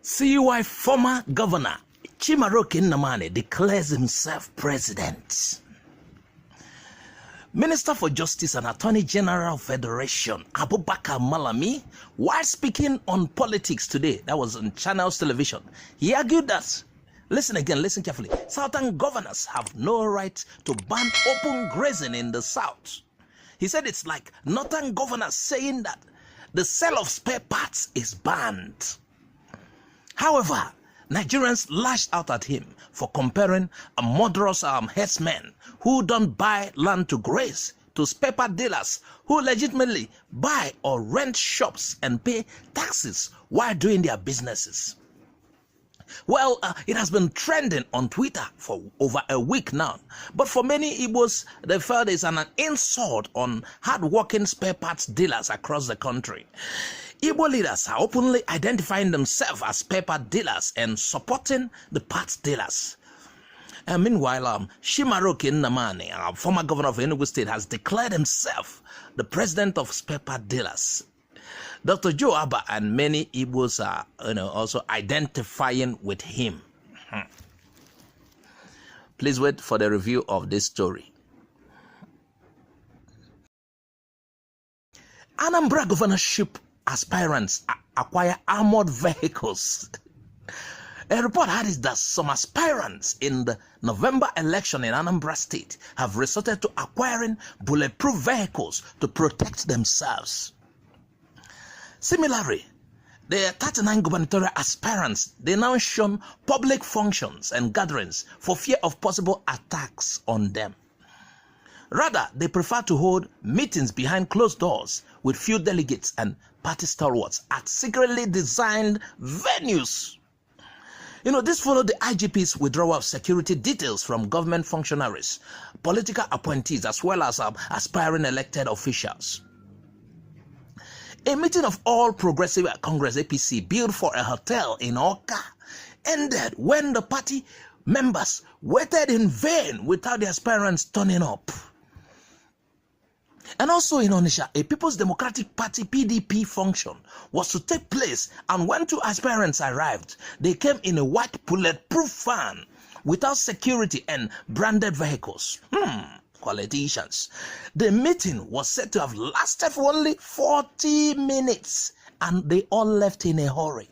See why former governor Chimaroke Nnamani declares himself president. Minister for Justice and Attorney General of Federation Abubakar Malami, while speaking on politics today, that was on Channels Television, he argued that, listen again, listen carefully, Southern governors have no right to ban open grazing in the South. He said it's like Northern governors saying that the sale of spare parts is banned. However, Nigerians lashed out at him for comparing a murderous herdsmen who don't buy land to graze to spare part dealers who legitimately buy or rent shops and pay taxes while doing their businesses. Well, it has been trending on Twitter for over a week now. But for many Igbos, they felt it's an insult on hard-working spare parts dealers across the country. Igbo leaders are openly identifying themselves as spare part dealers and supporting the parts dealers. And meanwhile, Chimaroke Nnamani, former governor of Enugu State, has declared himself the president of spare part dealers. Dr. Joe Abba and many Igbos are also identifying with him. Please wait for the review of this story. Anambra Governorship aspirants acquire armored vehicles. A report had it that some aspirants in the November election in Anambra State have resorted to acquiring bulletproof vehicles to protect themselves. Similarly, the 39 gubernatorial aspirants, they now shun public functions and gatherings for fear of possible attacks on them. Rather, they prefer to hold meetings behind closed doors with few delegates and party stalwarts at secretly designed venues. This followed the IGP's withdrawal of security details from government functionaries, political appointees, as well as aspiring elected officials. A meeting of All Progressive Congress APC built for a hotel in Awka ended when the party members waited in vain without the aspirants turning up. And also in Onitsha, a People's Democratic Party PDP function was to take place, and when two aspirants arrived, they came in a white bulletproof van without security and branded vehicles. Politicians. The meeting was said to have lasted for only 40 minutes and they all left in a hurry.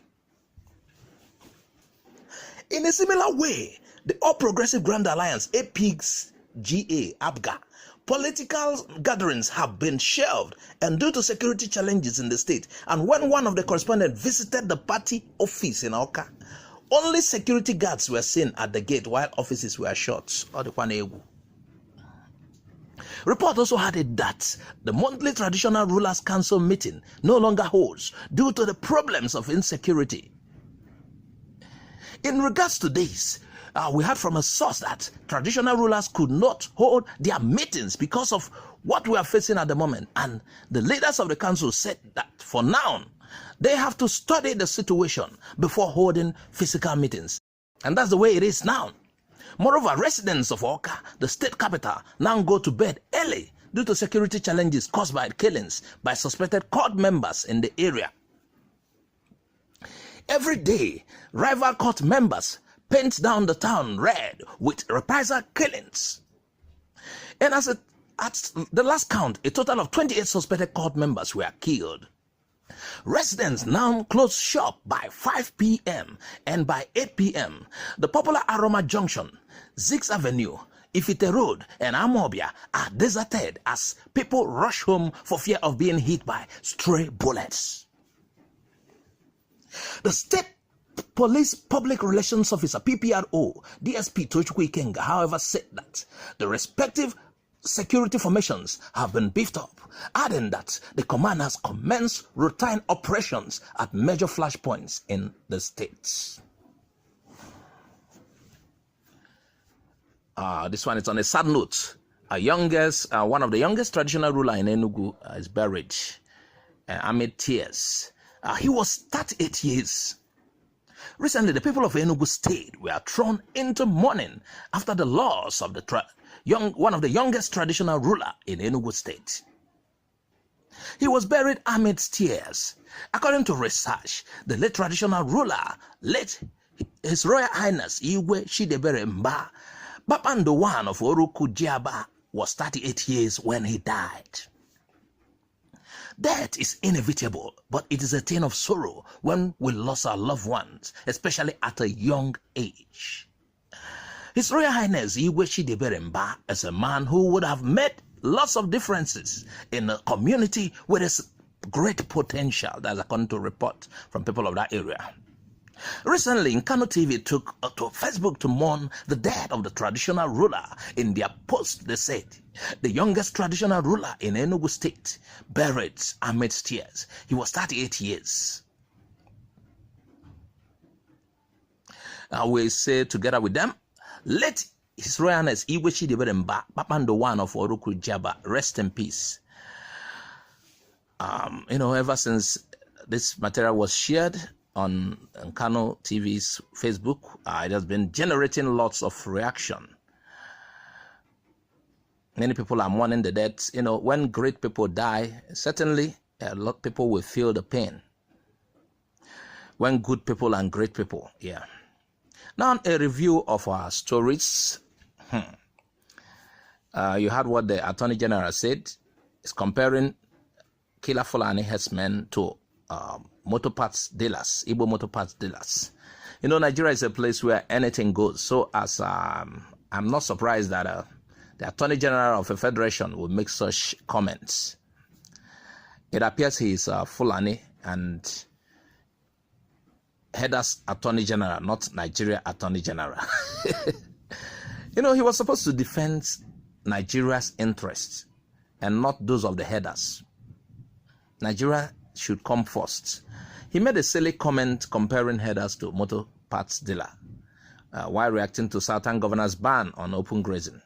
In a similar way, the All Progressive Grand Alliance, APIGS, ABGA, political gatherings have been shelved and due to security challenges in the state. And when one of the correspondents visited the party office in Awka, only security guards were seen at the gate while offices were shut. Report also had it that the monthly Traditional Rulers Council meeting no longer holds due to the problems of insecurity. In regards to this, we heard from a source that traditional rulers could not hold their meetings because of what we are facing at the moment. And the leaders of the council said that for now, they have to study the situation before holding physical meetings. And that's the way it is now. Moreover, residents of Awka, the state capital, now go to bed early due to security challenges caused by killings by suspected court members in the area. Every day, rival court members paint down the town red with reprisal killings. And at the last count, a total of 28 suspected court members were killed. Residents now close shop by 5 p.m. and by 8 p.m. The popular Aroma Junction, Zix Avenue, Ifite Road, and Amobia are deserted as people rush home for fear of being hit by stray bullets. The State Police Public Relations Officer, PPRO, DSP Tochukwu Ikenga, however, said that the respective security formations have been beefed up, adding that the command has commenced routine operations at major flashpoints in the states. This one is on a sad note. One of the youngest traditional ruler in Enugu is buried amid tears. He was 38 years. Recently, the people of Enugu State were thrown into mourning after the loss of one of the youngest traditional ruler in Enugu State. He was buried amidst tears. According to research, the late traditional ruler, His Royal Highness Igwe Chidebere Mba, Babando I of Oruku Jiaba, was 38 years when he died. Death is inevitable, but it is a thing of sorrow when we lost our loved ones, especially at a young age. His Royal Highness Igwe Chidebere Mba is a man who would have made lots of differences in a community with its great potential. That's according to report from people of that area. Recently, Nkano TV took to Facebook to mourn the death of the traditional ruler. In their post, they said, the youngest traditional ruler in Enugu state buried amidst tears. He was 38 years. We say together with them, let His Royal Highness Igwe Chidebere Mba, Babando I of Oruku Jaba, rest in peace. Ever since this material was shared on Nkano TV's Facebook, it has been generating lots of reaction. Many people are mourning the death. When great people die, certainly a lot of people will feel the pain. When good people and great people, yeah. Now, a review of our stories. You heard what the Attorney General said. It's comparing killer Fulani herdsmen to motor parts dealers, Igbo motor parts dealers. Nigeria is a place where anything goes. So as I'm not surprised that the Attorney General of a federation will make such comments. It appears he is Fulani and Heada's Attorney General, not Nigeria Attorney General. He was supposed to defend Nigeria's interests and not those of the headers. Nigeria should come first. He made a silly comment comparing headers to motor parts dealer while reacting to Southern Governor's ban on open grazing.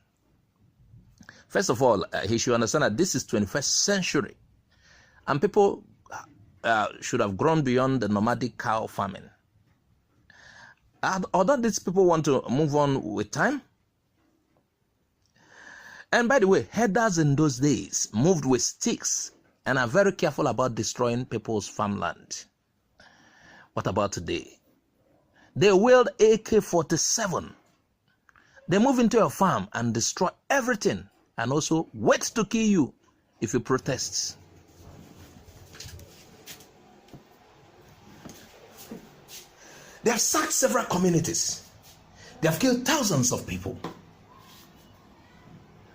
First of all, he should understand that this is 21st century and people should have grown beyond the nomadic cow farming. Although these people want to move on with time. And by the way, headers in those days moved with sticks and are very careful about destroying people's farmland. What about today? They wield AK-47. They move into your farm and destroy everything and also wait to kill you if you protest. They have sacked several communities. They have killed thousands of people.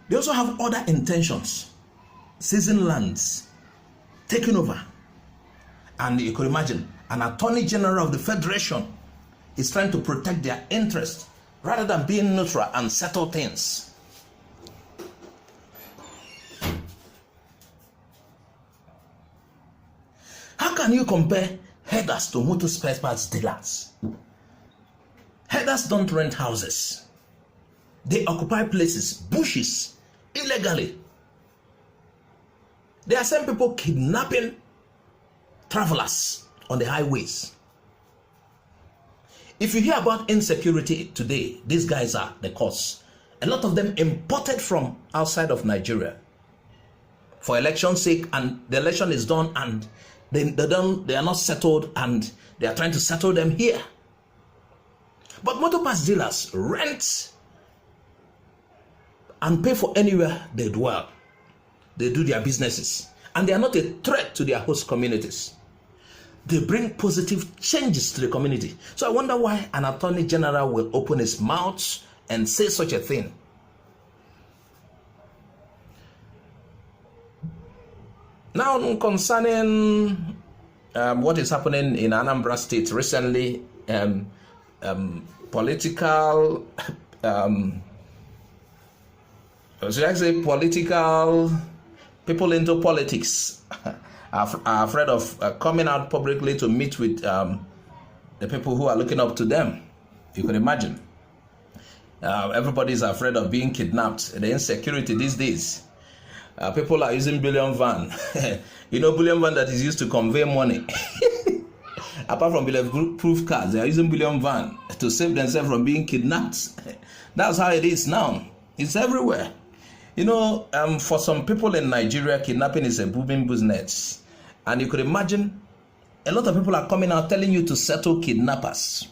They also have other intentions, seizing lands, taking over. And you could imagine, an Attorney General of the Federation is trying to protect their interests rather than being neutral and settle things. How can you compare headers to motor spare parts dealers? Headers don't rent houses. They occupy places, bushes, illegally. There are some people kidnapping travelers on the highways. If you hear about insecurity today, these guys are the cause. A lot of them imported from outside of Nigeria for election's sake, and the election is done and they are not settled and they are trying to settle them here. But motor parts dealers rent and pay for anywhere they dwell. They do their businesses and they are not a threat to their host communities. They bring positive changes to the community. So I wonder why an Attorney General will open his mouth and say such a thing. Now, concerning what is happening in Anambra State recently, political, should I say political, people into politics are afraid of coming out publicly to meet with the people who are looking up to them. If you can imagine. Everybody is afraid of being kidnapped. The insecurity these days. People are using bullion van. Bullion van that is used to convey money. Apart from bulletproof cars, they are using bullion van to save themselves from being kidnapped. That's how it is now. It's everywhere. You know, for some people in Nigeria, kidnapping is a booming business. And you could imagine a lot of people are coming out telling you to settle kidnappers.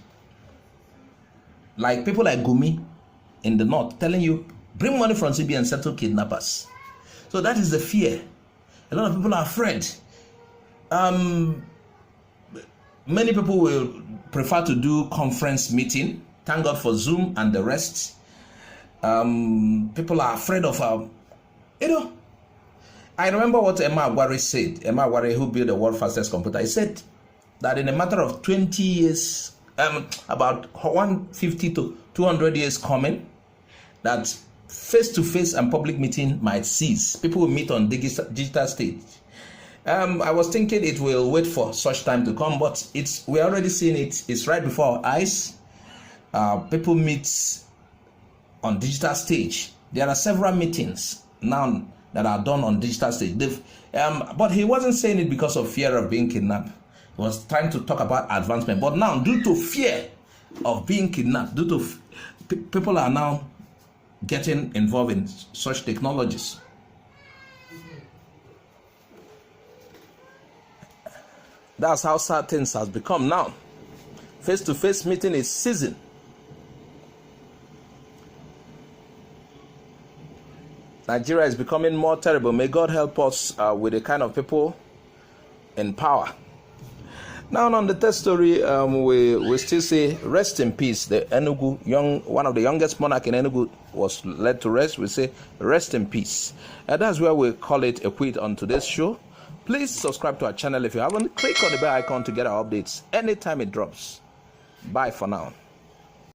Like people like Gumi in the north telling you, bring money from CB and settle kidnappers. So that is the fear. A lot of people are afraid. Many people will prefer to do conference meeting. Thank God for Zoom and the rest. People are afraid of, I remember what Emma Agwari said. Emma Agwari, who built the world's fastest computer, he said that in a matter of 20 years, about 150 to 200 years coming, that face-to-face and public meeting might cease. People will meet on digital stage. I was thinking it will wait for such time to come, but we're already seeing it. It's right before our eyes. People meet on digital stage. There are several meetings now that are done on digital stage. But he wasn't saying it because of fear of being kidnapped. He was trying to talk about advancement. But now, due to fear of being kidnapped, people are now getting involved in such technologies. That's how sad things has become now. Face-to-face meeting is ceasing. Nigeria is becoming more terrible. May God help us with the kind of people in power. Now on the third story, we still say rest in peace. The Enugu, one of the youngest monarch in Enugu was led to rest. We say rest in peace. That's where we call it a quit on today's show. Please subscribe to our channel if you haven't. Click on the bell icon to get our updates anytime it drops. Bye for now.